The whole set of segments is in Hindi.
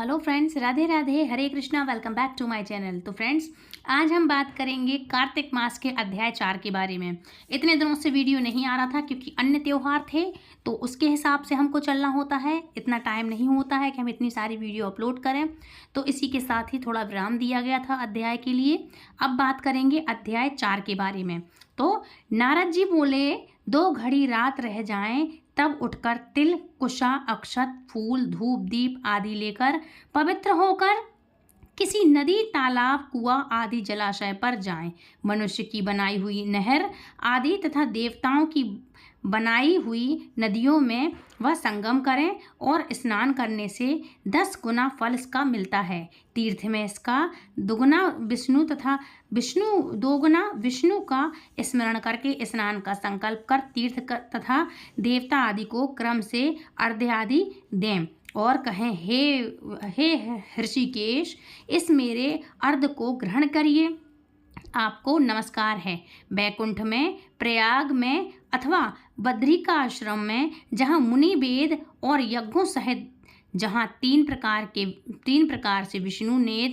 Hello friends, Radhe Radhe, Hare Krishna. Welcome back to my channel. तो फ्रेंड्स, आज हम बात करेंगे कार्तिक मास के अध्याय 4 के बारे में। इतने दिनों से वीडियो नहीं आ रहा था क्योंकि अन्य त्यौहार थे, तो उसके हिसाब से हमको चलना होता है। इतना टाइम नहीं होता है कि हम इतनी सारी वीडियो अपलोड करें, तो इसी के साथ ही थोड़ा विराम दिया गया था अध्याय के लिए। अब बात करेंगे अध्याय 4 के बारे में। तो नारद जी बोले, 2 घड़ी रात रह जाएं, तब उठकर तिल, कुशा, अक्षत, फूल, धूप, दीप आदि लेकर पवित्र होकर किसी नदी, तालाब, कुआं आदि जलाशय पर जाएं। मनुष्य की बनाई हुई नहर आदि तथा देवताओं की बनाई हुई नदियों में वह संगम करें और स्नान करने से 10 गुना फल इसका मिलता है। तीर्थ में इसका दुगुना विष्णु तथा दोगुना विष्णु का स्मरण करके स्नान का संकल्प कर तथा देवता आदि को क्रम से अर्घ्य आदि दें और कहें, हे ऋषिकेश, इस मेरे अर्घ्य को ग्रहण करिए। आपको नमस्कार है। बैकुंठ में, प्रयाग में अथवा बद्रिका आश्रम में, जहाँ मुनि वेद और यज्ञों सहित जहाँ तीन प्रकार से विष्णु ने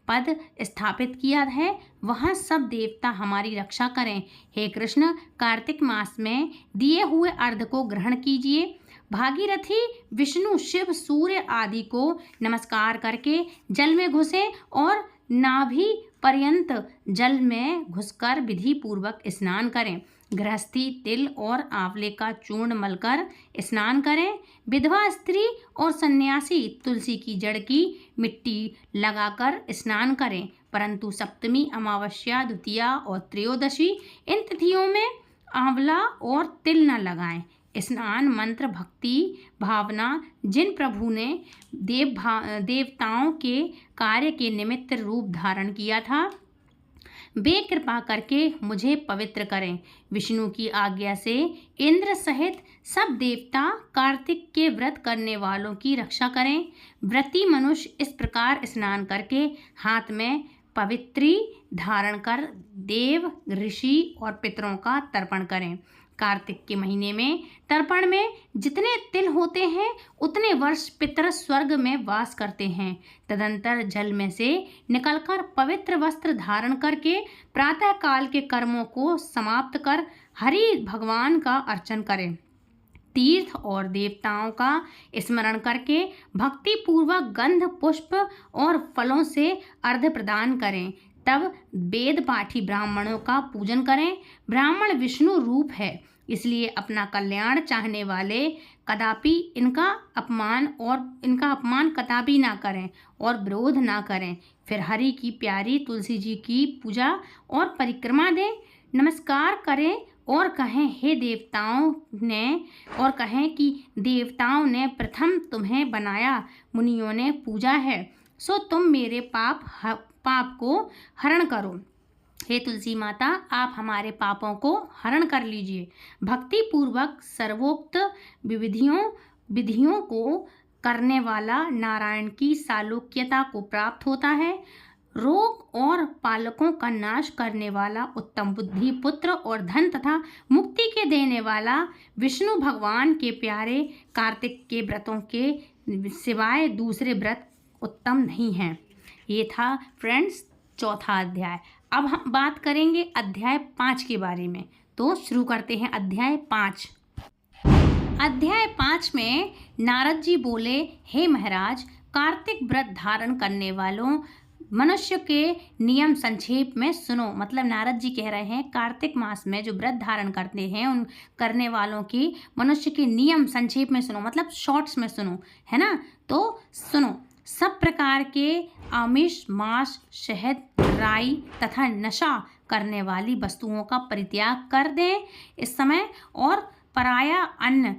पद स्थापित किया है, वहाँ सब देवता हमारी रक्षा करें। हे कृष्ण, कार्तिक मास में दिए हुए अर्घ्य को ग्रहण कीजिए। भागीरथी विष्णु, शिव, सूर्य आदि को नमस्कार करके जल में घुसे और नाभि पर्यंत जल में घुसकर विधि पूर्वक स्नान करें। गृहस्थी तिल और आंवले का चूर्ण मलकर स्नान करें। विधवा स्त्री और सन्यासी तुलसी की जड़ की मिट्टी लगाकर स्नान करें, परंतु सप्तमी, अमावस्या, द्वितीया और त्रयोदशी इन तिथियों में आंवला और तिल न लगाएं। स्नान मंत्र, भक्ति, भावना जिन प्रभु ने देवताओं के कार्य के निमित्त रूप धारण किया था, वे कृपा करके मुझे पवित्र करें। विष्णु की आज्ञा से इंद्र सहित सब देवता कार्तिक के व्रत करने वालों की रक्षा करें। व्रती मनुष्य इस प्रकार स्नान करके हाथ में पवित्री धारण कर देव, ऋषि और पितरों का तर्पण करें। कार्तिक के महीने में तर्पण में जितने तिल होते हैं उतने वर्ष पितर स्वर्ग में वास करते हैं। तदंतर जल में से निकलकर पवित्र वस्त्र धारण करके प्रातः काल के कर्मों को समाप्त कर हरि भगवान का अर्चन करें। तीर्थ और देवताओं का स्मरण करके भक्ति पूर्वक गंध, पुष्प और फलों से अर्घ्य प्रदान करें। तब वेद पाठी ब्राह्मणों का पूजन करें। ब्राह्मण विष्णु रूप है, इसलिए अपना कल्याण चाहने वाले कदापि इनका अपमान कदापि ना करें और विरोध ना करें। फिर हरि की प्यारी तुलसी जी की पूजा और परिक्रमा दें। नमस्कार करें और कहें, कि देवताओं ने प्रथम तुम्हें बनाया, मुनियों ने पूजा है, सो तुम मेरे पाप को हरण करो। हे तुलसी माता, आप हमारे पापों को हरण कर लीजिए। भक्ति पूर्वक सर्वोक्त विधियों को करने वाला नारायण की सालोक्यता को प्राप्त होता है। रोग और पालकों का नाश करने वाला, उत्तम बुद्धि, पुत्र और धन तथा मुक्ति के देने वाला विष्णु भगवान के प्यारे कार्तिक के व्रतों के सिवाय दूसरे व्रत उत्तम नहीं हैं। ये था फ्रेंड्स चौथा अध्याय। अब हम बात करेंगे अध्याय 5 के बारे में। तो शुरू करते हैं अध्याय 5। अध्याय 5 में नारद जी बोले, हे महाराज, कार्तिक व्रत धारण करने वालों मनुष्य के नियम संक्षेप में सुनो। मतलब नारद जी कह रहे हैं, कार्तिक मास में जो व्रत धारण करते हैं उन करने वालों की मनुष्य के नियम संक्षेप में सुनो, मतलब शॉर्ट्स में सुनो, है ना। तो सुनो, सब प्रकार के आमिष, मांस, शहद, राई तथा नशा करने वाली वस्तुओं का परित्याग कर दें इस समय, और पराया अन्न,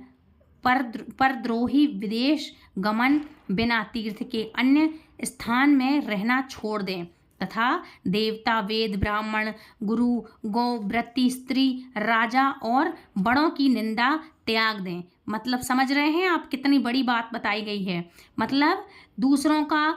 परद्रोही विदेश गमन, बिना तीर्थ के अन्य स्थान में रहना छोड़ दें तथा देवता, वेद, ब्राह्मण, गुरु, गौ, व्रती, स्त्री, राजा और बड़ों की निंदा त्याग दें। मतलब समझ रहे हैं आप, कितनी बड़ी बात बताई गई है। मतलब दूसरों का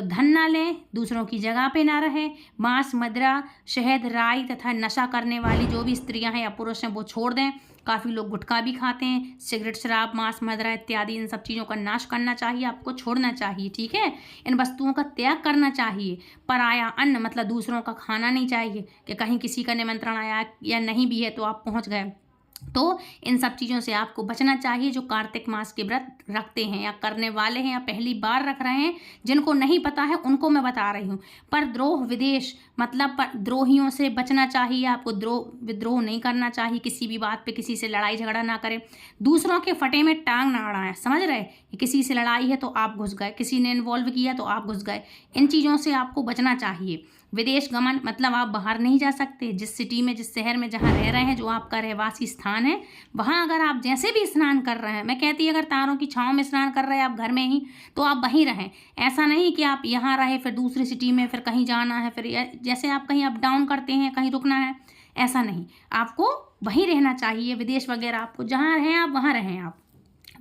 धन ना लें, दूसरों की जगह पे ना रहें, मांस, मदिरा, शहद, राई तथा नशा करने वाली जो भी स्त्रियां हैं या पुरुष हैं वो छोड़ दें। काफ़ी लोग गुटखा भी खाते हैं, सिगरेट, शराब, मांस, मदिरा इत्यादि इन सब चीज़ों का नाश करना चाहिए, आपको छोड़ना चाहिए। ठीक है, इन वस्तुओं का त्याग करना चाहिए। पराया अन्न मतलब दूसरों का खाना नहीं चाहिए कि कहीं किसी का निमंत्रण आया या नहीं भी है तो आप पहुंच गए, तो इन सब चीज़ों से आपको बचना चाहिए। जो कार्तिक मास के व्रत रखते हैं या करने वाले हैं या पहली बार रख रहे हैं, जिनको नहीं पता है उनको मैं बता रही हूँ। पर द्रोह विदेश मतलब द्रोहियों से बचना चाहिए, आपको विद्रोह नहीं करना चाहिए, किसी भी बात पे किसी से लड़ाई झगड़ा ना करें, दूसरों के फटे में टांग ना अड़ाएं। समझ रहे, किसी से लड़ाई है तो आप घुस गए, किसी ने इन्वॉल्व किया तो आप घुस गए, इन चीज़ों से आपको बचना चाहिए। विदेश गमन मतलब आप बाहर नहीं जा सकते। जिस सिटी में, जिस शहर में जहाँ रह रहे हैं, जो आपका रहवासी स्थान है, वहाँ अगर आप जैसे भी स्नान कर रहे हैं, मैं कहती अगर तारों की छाँव में स्नान कर रहे हैं आप घर में ही, तो आप वहीं रहें। ऐसा नहीं कि आप यहाँ रहे फिर दूसरी सिटी में फिर कहीं जाना है, फिर जैसे आप कहीं अप डाउन करते हैं कहीं रुकना है, ऐसा नहीं, आपको वहीं रहना चाहिए। विदेश वगैरह आपको जहाँ रहें आप वहाँ रहें, आप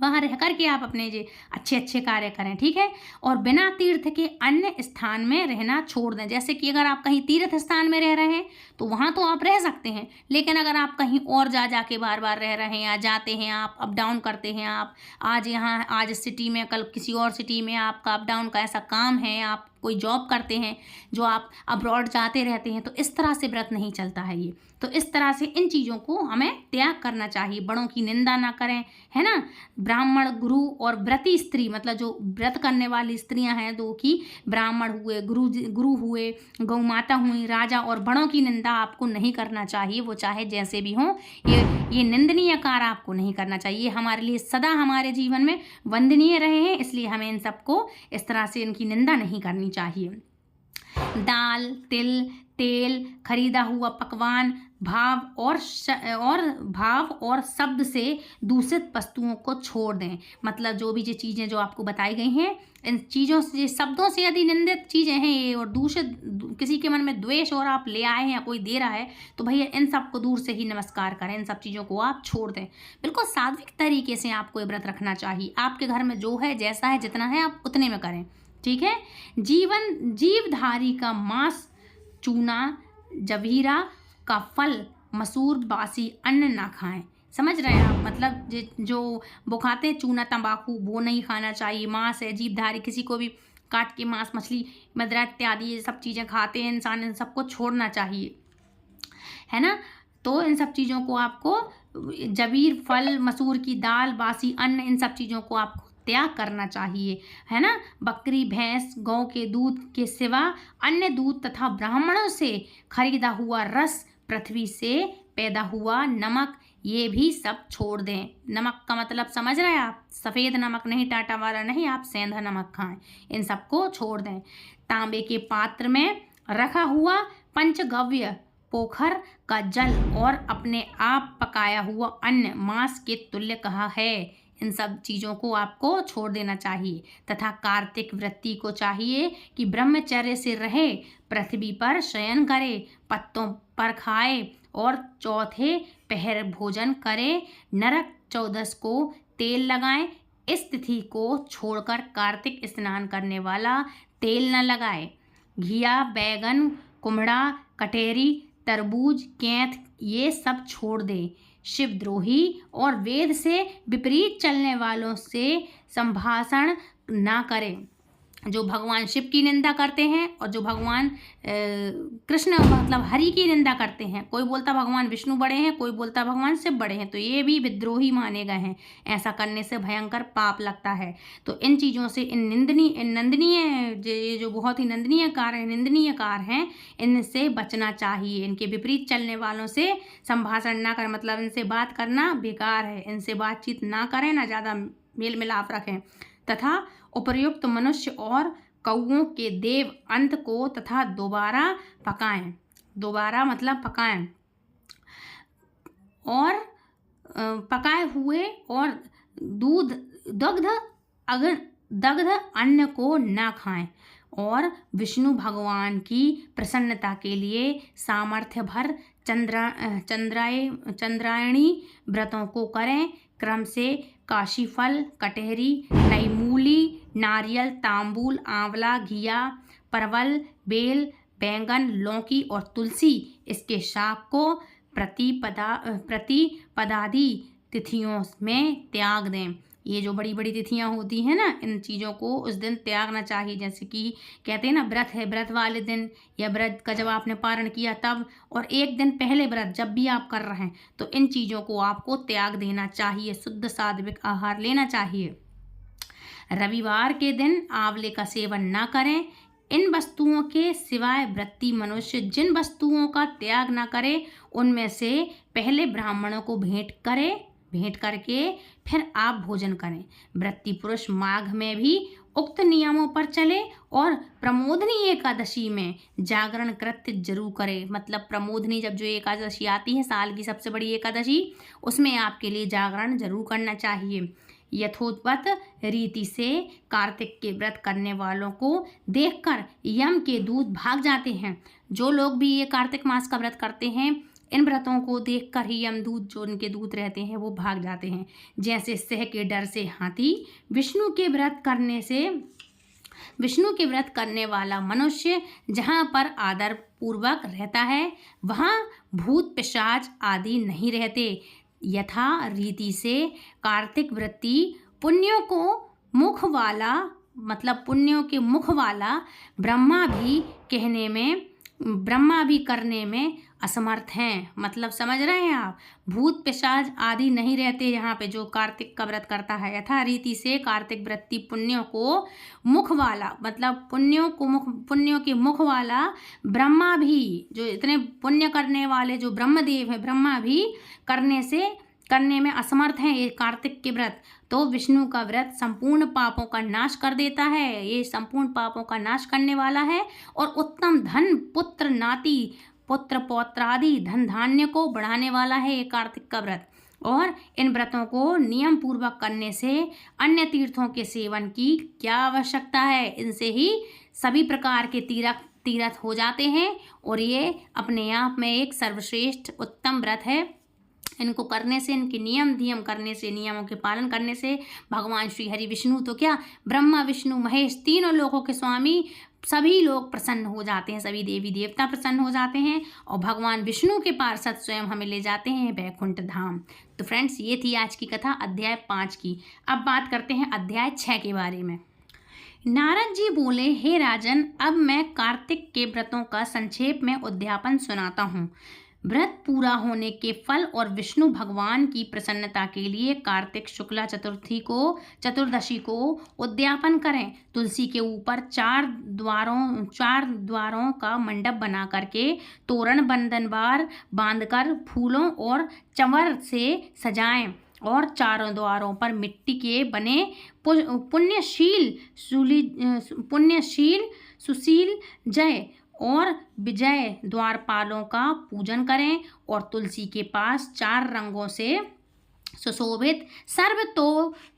वहाँ रह करके आप अपने जो अच्छे अच्छे कार्य करें। ठीक है, और बिना तीर्थ के अन्य स्थान में रहना छोड़ दें। जैसे कि अगर आप कहीं तीर्थ स्थान में रह रहे हैं तो वहाँ तो आप रह सकते हैं, लेकिन अगर आप कहीं और जा के बार बार रह रहे हैं या जाते हैं, आप अप डाउन करते हैं, आप आज यहाँ आज इस सिटी में कल किसी और सिटी में आपका अप डाउन का ऐसा काम है, आप कोई जॉब करते हैं जो आप अब्रॉड जाते रहते हैं, तो इस तरह से व्रत नहीं चलता है ये। तो इस तरह से इन चीज़ों को हमें त्याग करना चाहिए। बड़ों की निंदा ना करें, है ना। ब्राह्मण, गुरु और व्रती स्त्री मतलब जो व्रत करने वाली स्त्रियां हैं, दो की ब्राह्मण हुए, गुरु हुए, गौ माता हुई, राजा और बड़ों की निंदा आपको नहीं करना चाहिए, वो चाहे जैसे भी हों। ये निंदनीय कार्य आपको नहीं करना चाहिए। हमारे लिए सदा हमारे जीवन में वंदनीय रहे हैं, इसलिए हमें इन सबको इस तरह से इनकी निंदा नहीं करनी चाहिए। दाल, तिल, तेल, खरीदा हुआ पकवान, भाव और शब्द से दूषित वस्तुओं को छोड़ दें। मतलब जो भी ये चीज़ें जो आपको बताई गई हैं, इन चीज़ों से, शब्दों से यदि निंदित चीज़ें हैं ये और दूषित, किसी के मन में द्वेष और आप ले आए हैं या कोई दे रहा है, तो भैया इन सब को दूर से ही नमस्कार करें, इन सब चीज़ों को आप छोड़ दें। बिल्कुल सात्विक तरीके से आपको ये व्रत रखना चाहिए। आपके घर में जो है, जैसा है, जितना है, आप उतने में करें। ठीक है, जीवधारी का मांस, चूना, जवीरा का फल, मसूर, बासी अन्न ना खाएं। समझ रहे हैं आप, मतलब जो वो खाते हैं चूना, तंबाकू, वो नहीं खाना चाहिए। मांस है, जीवधारी, किसी को भी काट के मांस, मछली, मदिरा इत्यादि ये सब चीज़ें खाते हैं इंसान, इन सबको छोड़ना चाहिए, है ना। तो इन सब चीज़ों को आपको, जवीर, फल, मसूर की दाल, बासी अन्न, इन सब चीज़ों को आपको त्याग करना चाहिए, है ना। बकरी, भैंस, गौ के दूध के सिवा अन्य दूध तथा ब्राह्मणों से खरीदा हुआ रस, पृथ्वी से पैदा हुआ नमक, ये भी सब छोड़ दें। नमक का मतलब समझ रहे हैं आप, सफ़ेद नमक नहीं, टाटा वाला नहीं, आप सेंधा नमक खाएं, इन सबको छोड़ दें। तांबे के पात्र में रखा हुआ पंचगव्य पोखर का जल और अपने आप पकाया हुआ अन्न मांस के तुल्य कहा है। इन सब चीज़ों को आपको छोड़ देना चाहिए। तथा कार्तिक व्रती को चाहिए कि ब्रह्मचर्य से रहे, पृथ्वी पर शयन करे, पत्तों पर खाए और चौथे पहर भोजन करे, नरक चौदस को तेल लगाएं। इस तिथि को छोड़कर कार्तिक स्नान करने वाला तेल न लगाए। घिया, बैगन, कुम्हड़ा, कटेरी, तरबूज, कैंथ ये सब छोड़ दे। शिवद्रोही और वेद से विपरीत चलने वालों से संभाषण ना करें। जो भगवान शिव की निंदा करते हैं और जो भगवान कृष्ण मतलब हरि की निंदा करते हैं, कोई बोलता भगवान विष्णु बड़े हैं, कोई बोलता भगवान शिव बड़े हैं, तो ये भी विद्रोही माने गए हैं। ऐसा करने से भयंकर पाप लगता है। तो इन चीज़ों से, इन नंदनीय जो बहुत ही निंदनीय कार्य हैं, इनसे बचना चाहिए। इनके विपरीत चलने वालों से संभाषण ना करें, मतलब इनसे बात करना बेकार है, इनसे बातचीत ना करें, ना ज़्यादा मेल मिलाप रखें। तथा उपर्युक्त मनुष्य और कौओं के देव अंत को तथा दोबारा पकाएं। दोबारा मतलब पकाएं, और पकाए हुए और दग्ध अन्न को न खाएं। और विष्णु भगवान की प्रसन्नता के लिए सामर्थ्य भर चंद्रायणी व्रतों को करें। क्रम से काशीफल, कटहरी, नई मूल मूली, नारियल, तांबूल, आंवला, घिया, परवल, बेल, बैंगन, लौकी और तुलसी इसके शाक को प्रतिपदादि तिथियों में त्याग दें। ये जो बड़ी बड़ी तिथियां होती हैं ना, इन चीज़ों को उस दिन त्यागना चाहिए। जैसे कि कहते हैं ना, व्रत है, व्रत वाले दिन या व्रत का जब आपने पारण किया तब, और एक दिन पहले व्रत जब भी आप कर रहे हैं, तो इन चीज़ों को आपको त्याग देना चाहिए। शुद्ध सात्विक आहार लेना चाहिए। रविवार के दिन आंवले का सेवन ना करें। इन वस्तुओं के सिवाय व्रती मनुष्य जिन वस्तुओं का त्याग न करे, उनमें से पहले ब्राह्मणों को भेंट करके फिर आप भोजन करें। व्रती पुरुष माघ में भी उक्त नियमों पर चले और प्रमोदनी एकादशी में जागरण कृत्य जरूर करे। मतलब प्रमोदनी जब जो एकादशी आती है, साल की सबसे बड़ी एकादशी, उसमें आपके लिए जागरण जरूर करना चाहिए। यथोपत रीति से कार्तिक के व्रत करने वालों को देखकर यम के दूत भाग जाते हैं। जो लोग भी ये कार्तिक मास का व्रत करते हैं, इन व्रतों को देखकर ही यमदूत, जो उनके दूत रहते हैं, वो भाग जाते हैं। जैसे सिंह के डर से हाथी, विष्णु के व्रत करने वाला मनुष्य जहाँ पर आदर पूर्वक रहता है, वहाँ भूत पिशाच आदि नहीं रहते। यथा रीति से कार्तिक व्रती पुण्यों के मुख वाला ब्रह्मा भी करने में असमर्थ हैं। मतलब समझ रहे हैं आप, भूत पिशाच आदि नहीं रहते यहाँ पे जो कार्तिक का व्रत करता है। यथा रीति से कार्तिक व्रती पुण्यों को मुख वाला, मतलब पुण्यों के मुख वाला ब्रह्मा भी, जो इतने पुण्य करने वाले जो ब्रह्मदेव है, ब्रह्मा भी करने में असमर्थ हैं ये कार्तिक के व्रत। तो विष्णु का व्रत संपूर्ण पापों का नाश कर देता है। ये संपूर्ण पापों का नाश करने वाला है और उत्तम धन, पुत्र नाती, पुत्र पौत्र आदि धन धान्य को बढ़ाने वाला है ये कार्तिक का व्रत। और इन व्रतों को नियम पूर्वक करने से अन्य तीर्थों के सेवन की क्या आवश्यकता है। इनसे ही सभी प्रकार के तीर्थ हो जाते हैं और ये अपने आप में एक सर्वश्रेष्ठ उत्तम व्रत है। इनको करने से, इनके नियम करने से, नियमों के पालन करने से भगवान श्री हरि विष्णु तो क्या, ब्रह्मा विष्णु महेश तीनों लोकों के स्वामी सभी लोग प्रसन्न हो जाते हैं, सभी देवी देवता प्रसन्न हो जाते हैं और भगवान विष्णु के पार्षद स्वयं हमें ले जाते हैं वैकुंठ धाम। तो फ्रेंड्स, ये थी आज की कथा अध्याय 5 की। अब बात करते हैं अध्याय 6 के बारे में। नारद जी बोले, हे राजन, अब मैं कार्तिक के व्रतों का संक्षेप में उद्यापन सुनाता हूँ। व्रत पूरा होने के फल और विष्णु भगवान की प्रसन्नता के लिए कार्तिक शुक्ला चतुर्दशी को उद्यापन करें। तुलसी के ऊपर 4 द्वारों का मंडप बना करके तोरण बंधनवार बांधकर फूलों और चंवर से सजाएं और चारों द्वारों पर मिट्टी के बने पुण्यशील सुशील जय और विजय द्वारपालों का पूजन करें और तुलसी के पास 4 रंगों से सुशोभित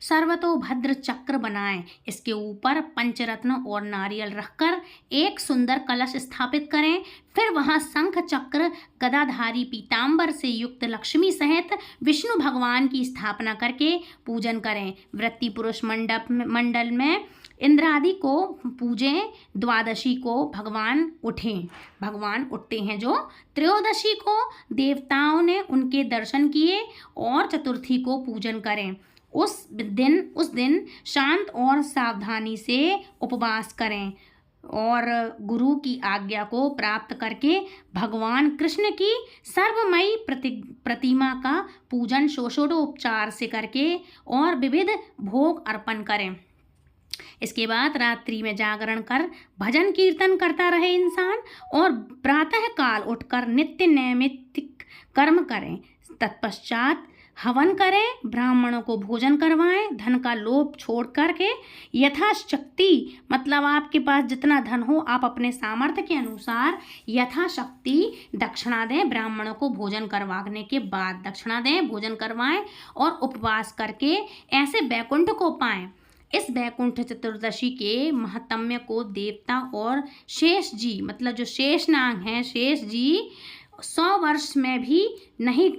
सर्वतोभद्र चक्र बनाएं। इसके ऊपर पंचरत्न और नारियल रखकर एक सुंदर कलश स्थापित करें। फिर वहां शंख चक्र गदाधारी पीतांबर से युक्त लक्ष्मी सहित विष्णु भगवान की स्थापना करके पूजन करें। व्रती पुरुष मंडल में इंद्रादि को पूजें। द्वादशी को भगवान उठते हैं जो त्रयोदशी को देवताओं ने उनके दर्शन किए और चतुर्थी को पूजन करें। उस दिन शांत और सावधानी से उपवास करें और गुरु की आज्ञा को प्राप्त करके भगवान कृष्ण की सर्वमयी प्रतिमा का पूजन षोडशोपचार से करके और विविध भोग अर्पण करें। इसके बाद रात्रि में जागरण कर भजन कीर्तन करता रहे इंसान और प्रातः काल उठकर नित्य नैमित्तिक कर्म करें। तत्पश्चात हवन करें, ब्राह्मणों को भोजन करवाएं, धन का लोभ छोड़ करके यथाशक्ति, मतलब आपके पास जितना धन हो आप अपने सामर्थ्य के अनुसार यथाशक्ति दक्षिणा दें। ब्राह्मणों को भोजन करवाने के बाद दक्षिणा दें, भोजन करवाएं और उपवास करके ऐसे वैकुंठ को पाएं। इस वैकुंठ चतुर्दशी के महात्म्य को देवता और शेष जी, मतलब जो शेष नाग हैं, शेष जी 100 वर्ष में भी नहीं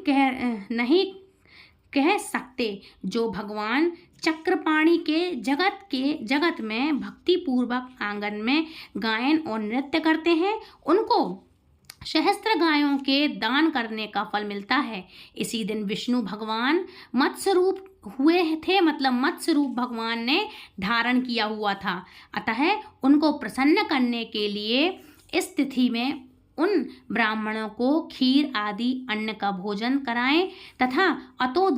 कह सकते। जो भगवान चक्रपाणी के जगत में भक्तिपूर्वक आंगन में गायन और नृत्य करते हैं, उनको सहस्त्र गायों के दान करने का फल मिलता है। इसी दिन विष्णु भगवान मत्स्य रूप हुए थे, मतलब मत्स्य रूप भगवान ने धारण किया हुआ था। अतः उनको प्रसन्न करने के लिए इस तिथि में उन ब्राह्मणों को खीर आदि अन्न का भोजन कराएं तथा अतो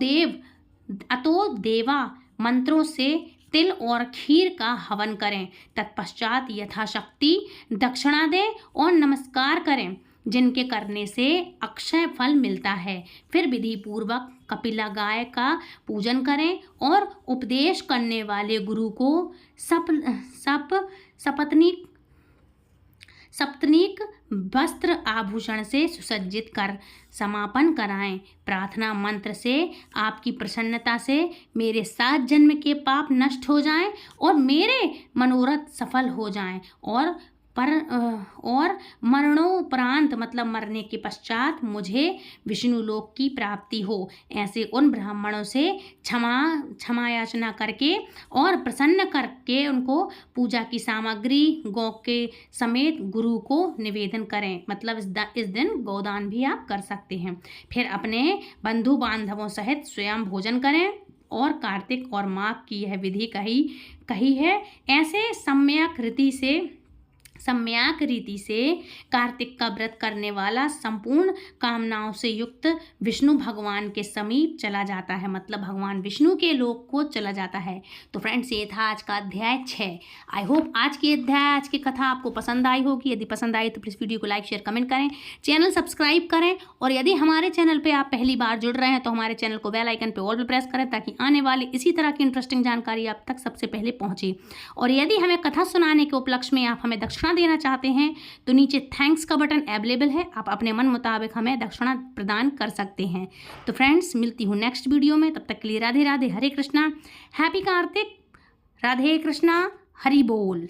देवा मंत्रों से तिल और खीर का हवन करें। तत्पश्चात यथाशक्ति दक्षिणा दें और नमस्कार करें, जिनके करने से अक्षय फल मिलता है। फिर विधि पूर्वक कपिला गाय का पूजन करें और उपदेश करने वाले गुरु को सप्तनीक वस्त्र आभूषण से सुसज्जित कर समापन कराएं। प्रार्थना मंत्र से आपकी प्रसन्नता से मेरे 7 जन्म के पाप नष्ट हो जाएं और मेरे मनोरथ सफल हो जाएं और मरणोपरांत, मतलब मरने के पश्चात, मुझे विष्णु लोक की प्राप्ति हो। ऐसे उन ब्राह्मणों से क्षमा याचना करके और प्रसन्न करके उनको पूजा की सामग्री गौ के समेत गुरु को निवेदन करें। मतलब इस दिन गोदान भी आप कर सकते हैं। फिर अपने बंधु बांधवों सहित स्वयं भोजन करें और कार्तिक और माघ की यह विधि कही है। ऐसे सम्यक रीति से कार्तिक का व्रत करने वाला संपूर्ण कामनाओं से युक्त विष्णु भगवान के समीप चला जाता है, मतलब भगवान विष्णु के लोक को चला जाता है। तो फ्रेंड्स, ये था आज का अध्याय 6। आई होप आज की कथा आपको पसंद आई होगी। यदि पसंद आई तो प्लीज़ वीडियो को लाइक शेयर कमेंट करें, चैनल सब्सक्राइब करें और यदि हमारे चैनल पर आप पहली बार जुड़ रहे हैं तो हमारे चैनल को बेल आइकन पर ऑल पर प्रेस करें, ताकि आने वाली इसी तरह की इंटरेस्टिंग जानकारी आप तक सबसे पहले पहुँचे। और यदि हमें कथा सुनाने के उपलक्ष्य में आप हमें दक्षिणा देना चाहते हैं तो नीचे थैंक्स का बटन अवेलेबल है, आप अपने मन मुताबिक हमें दक्षिणा प्रदान कर सकते हैं। तो फ्रेंड्स, मिलती हूँ नेक्स्ट वीडियो में। तब तक के लिए राधे राधे, हरे कृष्णा, हैप्पी कार्तिक, राधे कृष्णा, हरि बोल।